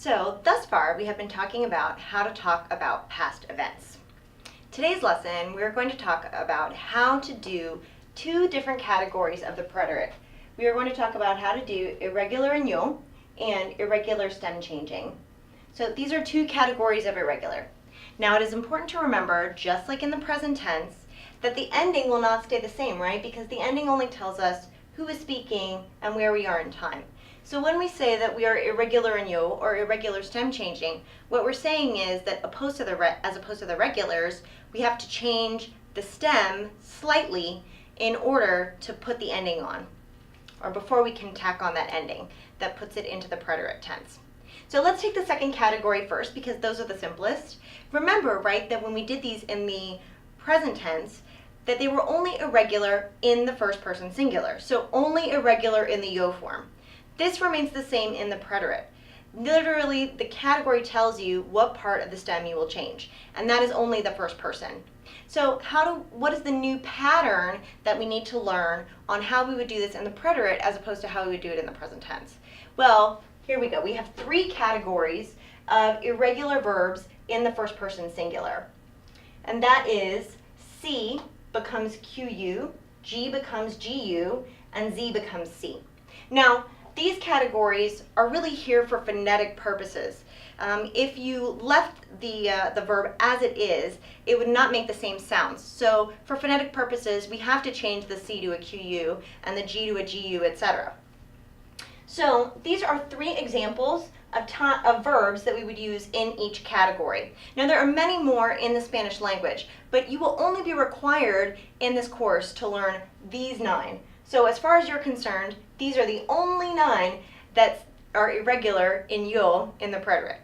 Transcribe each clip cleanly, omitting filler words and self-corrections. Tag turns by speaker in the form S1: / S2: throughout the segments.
S1: So thus far we have been talking about how to talk about past events. Today's lesson we're going to talk about how to do two different categories of the preterite. We are going to talk about how to do irregular and yo and irregular stem changing. So these are two categories of irregular. Now it is important to remember, just like in the present tense, that the ending will not stay the same, right? Because the ending only tells us who is speaking and where we are in time. So when we say that we are irregular in yo or irregular stem changing, what we're saying is that as opposed to the regulars, we have to change the stem slightly in order to put the ending on, or before we can tack on that ending that puts it into the preterite tense. So let's take the second category first because those are the simplest. Remember, right, that when we did these in the present tense, that they were only irregular in the first person singular, so only irregular in the yo form. This remains the same in the preterite. Literally, the category tells you what part of the stem you will change, and that is only the first person. So what is the new pattern that we need to learn on how we would do this in the preterite as opposed to how we would do it in the present tense? Well, here we go. We have three categories of irregular verbs in the first person singular. And that is C becomes QU, G becomes GU, and Z becomes C. Now, these categories are really here for phonetic purposes. If you left the verb as it is, it would not make the same sounds. So for phonetic purposes, we have to change the C to a QU and the G to a GU, etc. So these are three examples of verbs that we would use in each category. Now there are many more in the Spanish language, but you will only be required in this course to learn these 9. So as far as you're concerned, these are the only 9 that are irregular in yo in the preterite.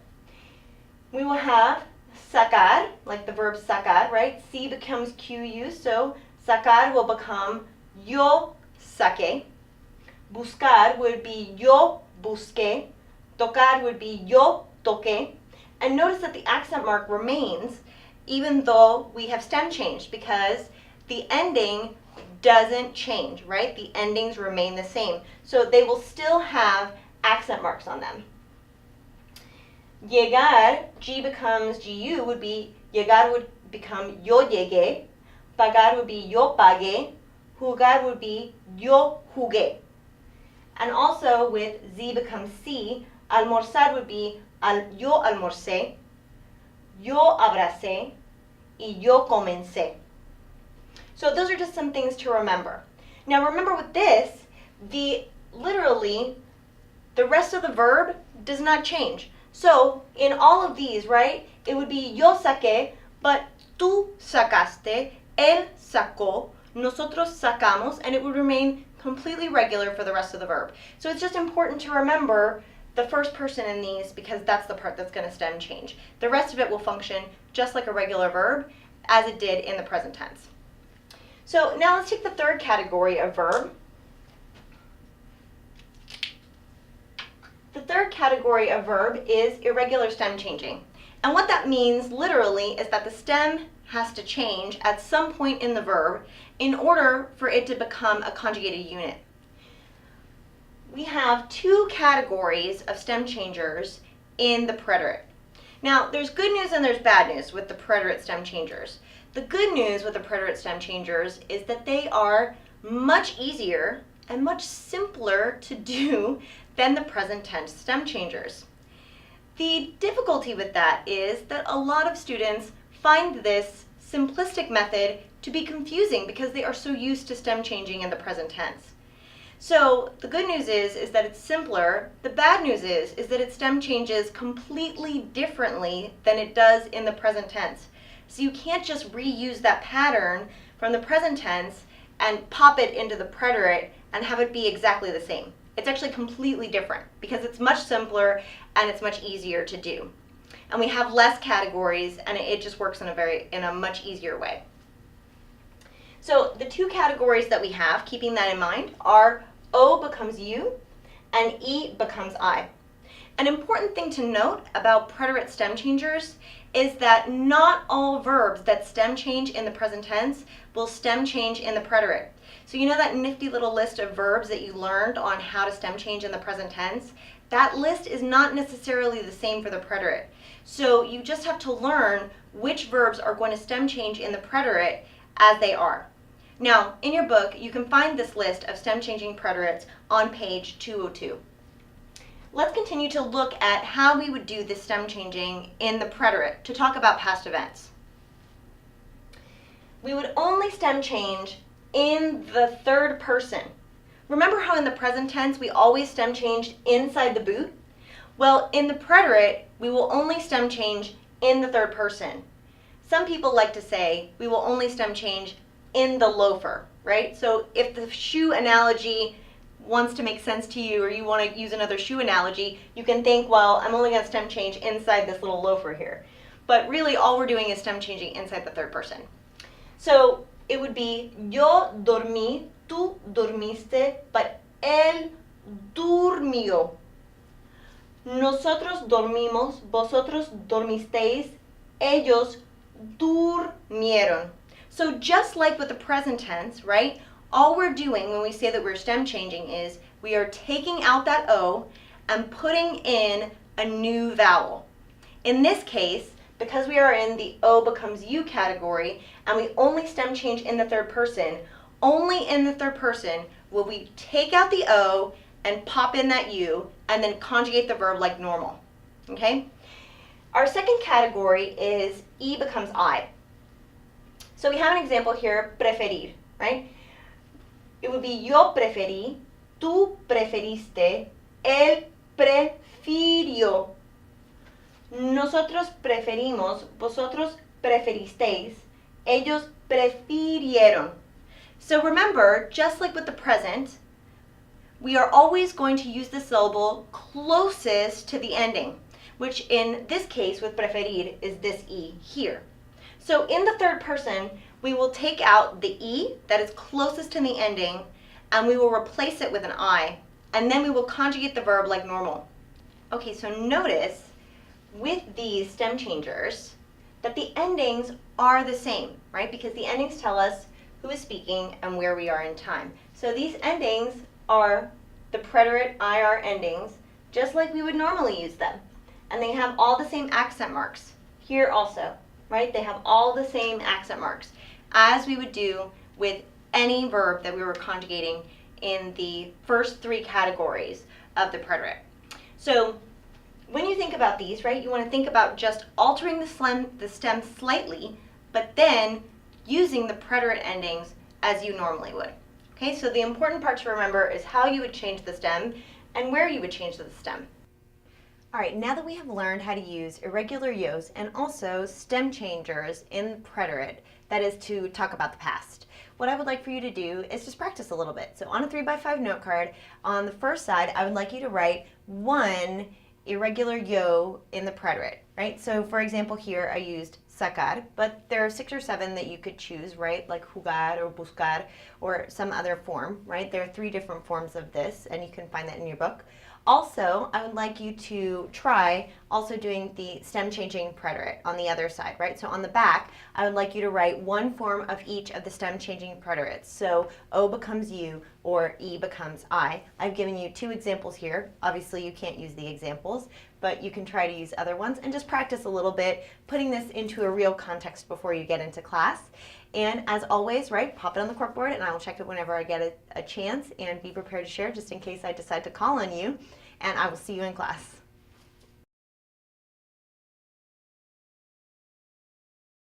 S1: We will have sacar, like the verb sacar, right? C becomes QU, so sacar will become yo saqué. Buscar would be yo busqué. Tocar would be yo toqué. And notice that the accent mark remains even though we have stem changed because the ending doesn't change, right? The endings remain the same. So they will still have accent marks on them. Llegar, G becomes GU, would be, llegar would become yo llegué. Pagar would be yo pagué. Jugar would be yo jugué. And also with Z becomes C, almorzar would be yo almorcé, yo abracé, y yo comencé. So those are just some things to remember. Now remember with this, literally, the rest of the verb does not change. So in all of these, right, it would be yo saqué, but tú sacaste, él sacó, nosotros sacamos, and it would remain completely regular for the rest of the verb. So it's just important to remember the first person in these because that's the part that's going to stem change. The rest of it will function just like a regular verb as it did in the present tense. So now let's take the third category of verb. The third category of verb is irregular stem changing. And what that means literally is that the stem has to change at some point in the verb in order for it to become a conjugated unit. We have two categories of stem changers in the preterite. Now, there's good news and there's bad news with the preterite stem changers. The good news with the preterite stem changers is that they are much easier and much simpler to do than the present tense stem changers. The difficulty with that is that a lot of students find this simplistic method to be confusing because they are so used to stem changing in the present tense. So the good news is that it's simpler. The bad news is that it stem changes completely differently than it does in the present tense. So you can't just reuse that pattern from the present tense and pop it into the preterite and have it be exactly the same. It's actually completely different because it's much simpler and it's much easier to do. And we have less categories and it just works in a much easier way. So the two categories that we have, keeping that in mind, are O becomes U and E becomes I. An important thing to note about preterite stem changers is that not all verbs that stem change in the present tense will stem change in the preterite. So you know that nifty little list of verbs that you learned on how to stem change in the present tense? That list is not necessarily the same for the preterite. So you just have to learn which verbs are going to stem change in the preterite as they are. Now, in your book, you can find this list of stem changing preterites on page 202. Let's continue to look at how we would do this stem changing in the preterite to talk about past events. We would only stem change in the third person. Remember how in the present tense we always stem changed inside the boot? Well, in the preterite, we will only stem change in the third person. Some people like to say we will only stem change in the loafer, right? So if the shoe analogy wants to make sense to you, or you want to use another shoe analogy, you can think, well, I'm only going to stem change inside this little loafer here. But really all we're doing is stem changing inside the third person. So it would be yo dormí, tú dormiste, but él durmió. Nosotros dormimos, vosotros dormisteis, ellos durmieron. So just like with the present tense, right? All we're doing when we say that we're stem changing is we are taking out that O and putting in a new vowel. In this case, because we are in the O becomes U category and we only stem change in the third person, only in the third person will we take out the O and pop in that U and then conjugate the verb like normal. Okay? Our second category is E becomes I. So we have an example here, preferir, right? It would be yo preferí, tú preferiste, él prefirió. Nosotros preferimos, vosotros preferisteis, ellos prefirieron. So remember, just like with the present, we are always going to use the syllable closest to the ending, which in this case with preferir is this E here. So in the third person, we will take out the E that is closest to the ending and we will replace it with an I, and then we will conjugate the verb like normal. Okay, so notice with these stem changers that the endings are the same, right? Because the endings tell us who is speaking and where we are in time. So these endings are the preterite IR endings, just like we would normally use them. And they have all the same accent marks here also, right? They have all the same accent marks as we would do with any verb that we were conjugating in the first three categories of the preterite. So when you think about these, right, you want to think about just altering the stem slightly, but then using the preterite endings as you normally would. Okay, so the important part to remember is how you would change the stem and where you would change the stem. All right, now that we have learned how to use irregular yos and also stem changers in preterite, that is to talk about the past, what I would like for you to do is just practice a little bit. So on a 3x5 note card, on the first side, I would like you to write one irregular yo in the preterite, right? So for example here, I used sacar, but there are 6 or 7 that you could choose, right? Like jugar or buscar or some other form, right? There are 3 different forms of this, and you can find that in your book. Also, I would like you to try also doing the stem changing preterite on the other side, right? So on the back, I would like you to write one form of each of the stem changing preterites. So O becomes U or E becomes I. I've given you 2 examples here. Obviously, you can't use the examples, but you can try to use other ones and just practice a little bit, putting this into a real context before you get into class. And as always, right, pop it on the corkboard and I will check it whenever I get a chance, and be prepared to share just in case I decide to call on you. And I will see you in class.